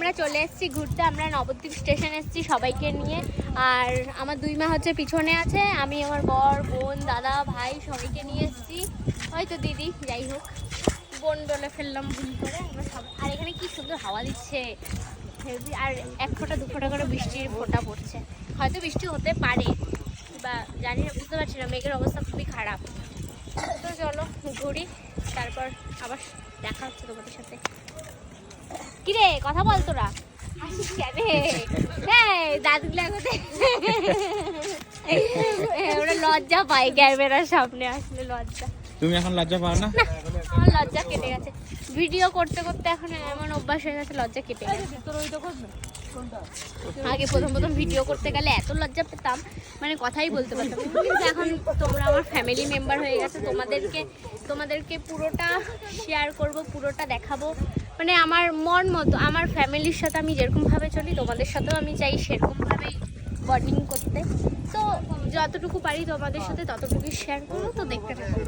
আমরা চলে এসেছি ঘুরতে, আমরা নবদ্বীপ স্টেশন এসেছি সবাইকে নিয়ে। আর আমার 2 মা হচ্ছে পিছনে আছে, আমি আমার বর, বোন, দাদা, ভাই সবাইকে নিয়ে এসেছি। হয়তো দিদি, যাই হোক বোন বলে ফেললাম ভুল করে। আমরা সবাই, আর এখানে কি সুন্দর হাওয়া দিচ্ছে হেভি, আর 1 ফোঁটা 2 ফোঁটা করে বৃষ্টির ফোঁটা পড়ছে। হয়তো বৃষ্টি হতে পারে বা জানি না, বুঝতে পারছি না, মেঘের অবস্থা খুবই খারাপ। তো চলো ঘুরি, তারপর আবার দেখা হচ্ছে তোমাদের সাথে। কিরে কথা বল, তোরা আসিস কেন? দাদুগুলা ওরা লজ্জা পাই ক্যামেরার সামনে আসলে, লজ্জা। তুমি এখন লজ্জা পাও না? আমার লজ্জা কেটে গেছে, ভিডিও করতে করতে এখন এমন অভ্যাস হয়ে গেছে, লজ্জা কেটে গেছে। আগে প্রথম ভিডিও করতে গেলে এত লজ্জা পেতাম, মানে কথাই বলতে পারতাম না। কিন্তু এখন তোমরা আমার ফ্যামিলি মেম্বার হয়ে গেছে, তোমাদেরকে পুরোটা শেয়ার করব, পুরোটা দেখাবো। মানে আমার মন মতো, আমার ফ্যামিলির সাথে আমি যেরকমভাবে চলি তোমাদের সাথেও আমি চাই সেরকমভাবেই বন্ডিং করতে। তো যতটুকু পারি তোমাদের সাথে ততটুকুই শেয়ার করবো, তো দেখতে থাকো।